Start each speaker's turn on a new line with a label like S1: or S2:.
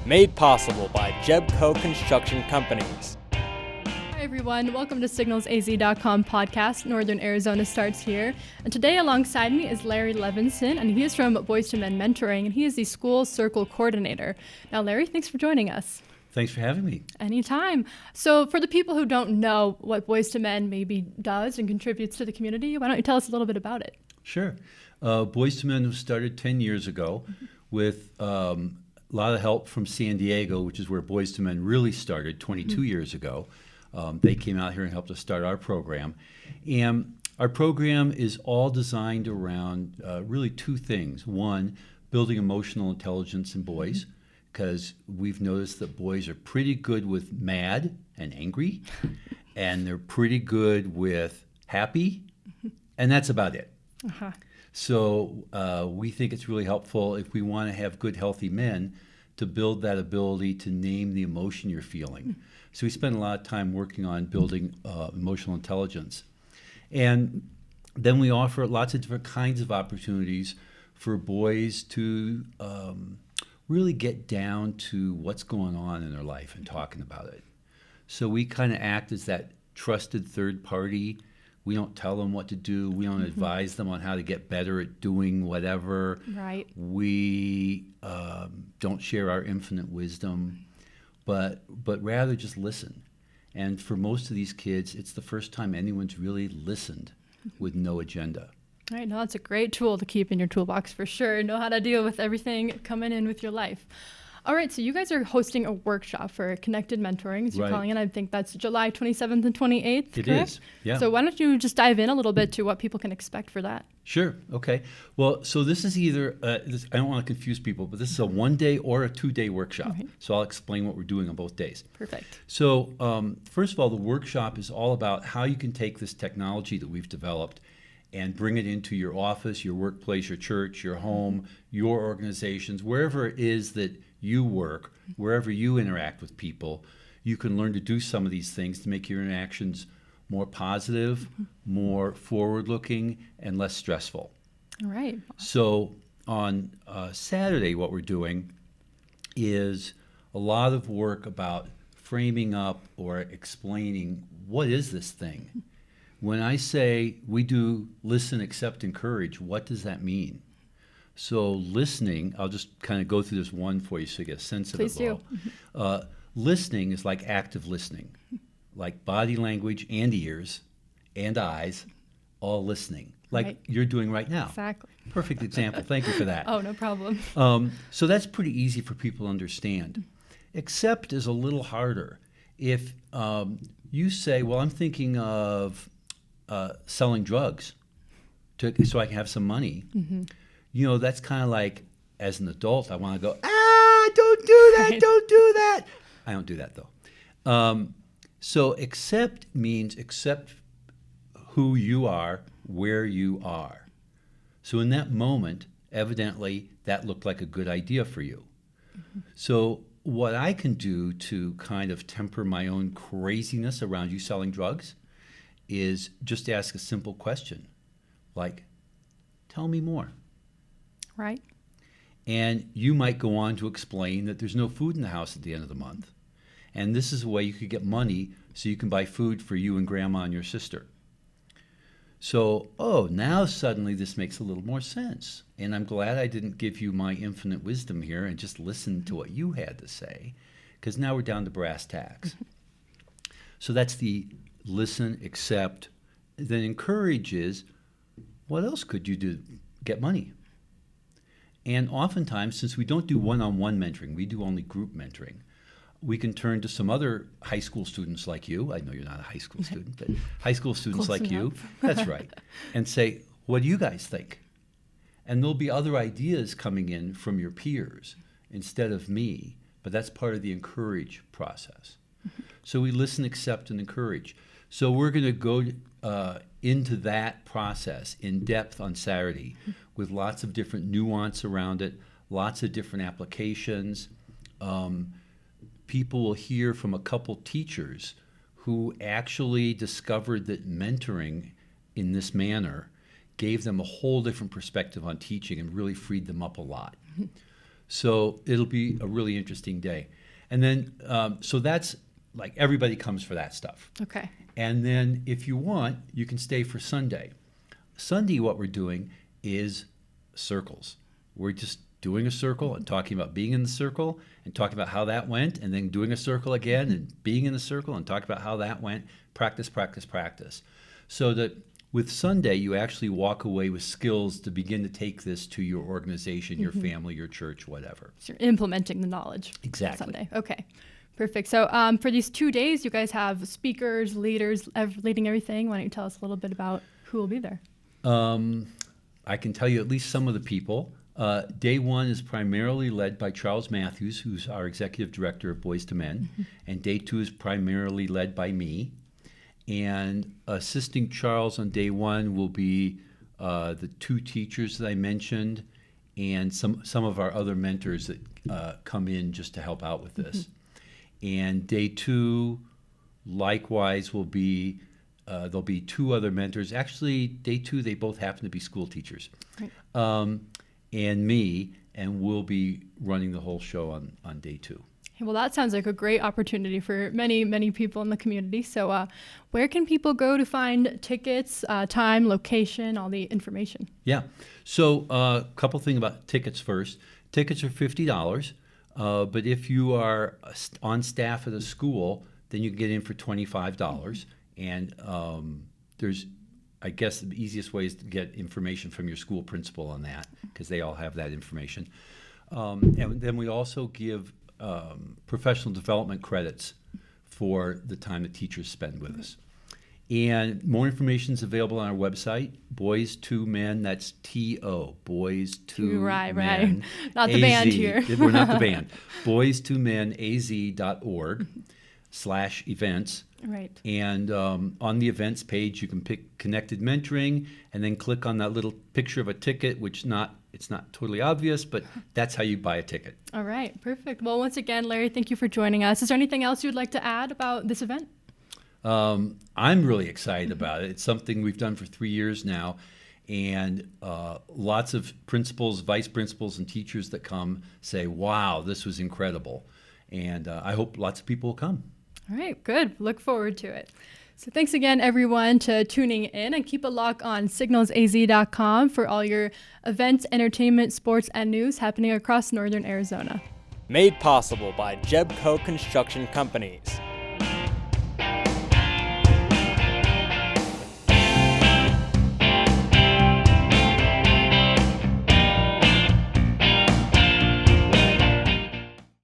S1: Made possible by Jebco Construction Companies.
S2: Hi everyone, welcome to SignalsAZ.com podcast. Northern Arizona starts here. And today alongside me is Larry Levinson, and he is from Boys to Men Mentoring, and he is the school circle coordinator. Now Larry, thanks for joining us.
S3: Thanks for having me.
S2: Anytime. So for the people who don't know what Boys to Men maybe does and contributes to the community, why don't you tell us a little bit about it?
S3: Sure. Boys to Men was started 10 years ago with a lot of help from San Diego, which is where Boys to Men really started 22 years ago. They came out here and helped us start our program. And our program is all designed around really two things. One, building emotional intelligence in boys, because we've noticed that boys are pretty good with mad and angry, and they're pretty good with happy, and that's about it.
S2: Uh-huh.
S3: So we think it's really helpful if we want to have good, healthy men to build that ability to name the emotion you're feeling. So we spend a lot of time working on building emotional intelligence. And then we offer lots of different kinds of opportunities for boys to really get down to what's going on in their life and talking about it. So we kind of act as that trusted third party. We don't tell them what to do. We don't advise them on how to get better at doing whatever.
S2: Right.
S3: We don't share our infinite wisdom, but rather just listen. And for most of these kids, it's the first time anyone's really listened with no agenda.
S2: All right, now that's a great tool to keep in your toolbox for sure. Know how to deal with everything coming in with your life. All right, so you guys are hosting a workshop for Connected Mentoring, as you're calling it. I think that's July 27th and 28th,
S3: It
S2: correct?
S3: is, yeah.
S2: So why don't you just dive in a little bit to what people can expect for that?
S3: Sure, okay. Well, so this is either, I don't want to confuse people, but this is a 1-day or a 2-day workshop.
S2: Right.
S3: So I'll explain what we're doing on both days.
S2: Perfect.
S3: So first of all, the workshop is all about how you can take this technology that we've developed and bring it into your office, your workplace, your church, your home, your organizations, wherever it is that you work, wherever you interact with people. You can learn to do some of these things to make your interactions more positive, more forward-looking, and less stressful.
S2: All right.
S3: So on Saturday, what we're doing is a lot of work about framing up or explaining what is this thing. When I say we do listen, accept, encourage, what does that mean? So listening, I'll just kind of go through this one for you so you get a sense of
S2: Please
S3: it all. Listening is like active listening, like body language and ears and eyes, all listening, like
S2: Right.
S3: you're doing right now.
S2: Exactly.
S3: Perfect example. Thank you for that.
S2: Oh, no problem.
S3: So that's pretty easy for people to understand. Accept is a little harder. If you say, well, I'm thinking of selling drugs so I can have some money, you know, that's kind of like, as an adult, I want to go, don't do that,
S2: Right.
S3: don't do that. I don't do that, though. So accept means accept who you are, where you are. So in that moment, evidently, that looked like a good idea for you. So what I can do to kind of temper my own craziness around you selling drugs is just ask a simple question, like, tell me more.
S2: Right.
S3: And you might go on to explain that there's no food in the house at the end of the month. And this is a way you could get money so you can buy food for you and grandma and your sister. So, now suddenly this makes a little more sense. And I'm glad I didn't give you my infinite wisdom here and just listen to what you had to say, because now we're down to brass tacks. So that's the listen, accept, then encourage is, what else could you do to get money? And oftentimes, since we don't do one-on-one mentoring, we do only group mentoring, we can turn to some other high school students like you. I know you're not a high school student, but high school students
S2: Close
S3: like you.
S2: enough.
S3: That's right. And say, what do you guys think? And there'll be other ideas coming in from your peers instead of me, but that's part of the encourage process. So we listen, accept, and encourage. So we're going to go into that process in depth on Saturday with lots of different nuance around it, lots of different applications. People will hear from a couple teachers who actually discovered that mentoring in this manner gave them a whole different perspective on teaching and really freed them up a lot. So it'll be a really interesting day. And then, so that's like everybody comes for that stuff.
S2: Okay.
S3: And then if you want, you can stay for Sunday. Sunday, what we're doing is circles. We're just doing a circle and talking about being in the circle and talking about how that went, and then doing a circle again and being in the circle and talking about how that went. Practice, practice, practice. So that with Sunday, you actually walk away with skills to begin to take this to your organization, your family, your church, whatever.
S2: So you're implementing the knowledge.
S3: Exactly.
S2: Sunday. Okay. Perfect. So for these 2 days, you guys have speakers, leaders, leading everything. Why don't you tell us a little bit about who will be there?
S3: I can tell you at least some of the people. Day one is primarily led by Charles Matthews, who's our executive director of Boys to Men, and day two is primarily led by me. And assisting Charles on day one will be the two teachers that I mentioned, and some of our other mentors that come in just to help out with this. And day two, likewise, will be there'll be two other mentors. Actually, day two, they both happen to be school teachers. Right. And me, and we'll be running the whole show on day two.
S2: Well, that sounds like a great opportunity for many, many people in the community. So where can people go to find tickets, time, location, all the information?
S3: Yeah. So a couple things about tickets first. Tickets are $50, but if you are on staff at a school, then you can get in for $25. And there's, I guess, the easiest way is to get information from your school principal on that, because they all have that information. And then we also give professional development credits for the time that teachers spend with us. And more information is available on our website, Boys to Men, that's T-O, Boys to
S2: right.
S3: Men.
S2: Not the band here.
S3: We're not the band. boystomenaz.org/events.
S2: Right.
S3: And on the events page, you can pick Connected Mentoring and then click on that little picture of a ticket, which it's not totally obvious, but that's how you buy a ticket.
S2: All right, perfect. Well, once again, Larry, thank you for joining us. Is there anything else you would like to add about this event?
S3: I'm really excited about it. It's something we've done for 3 years now, and lots of principals, vice principals, and teachers that come say, wow, this was incredible. And I hope lots of people will come.
S2: All right, good. Look forward to it. So thanks again, everyone, to tuning in, and keep a look on signalsaz.com for all your events, entertainment, sports, and news happening across northern Arizona.
S1: Made possible by Jebco Construction Companies.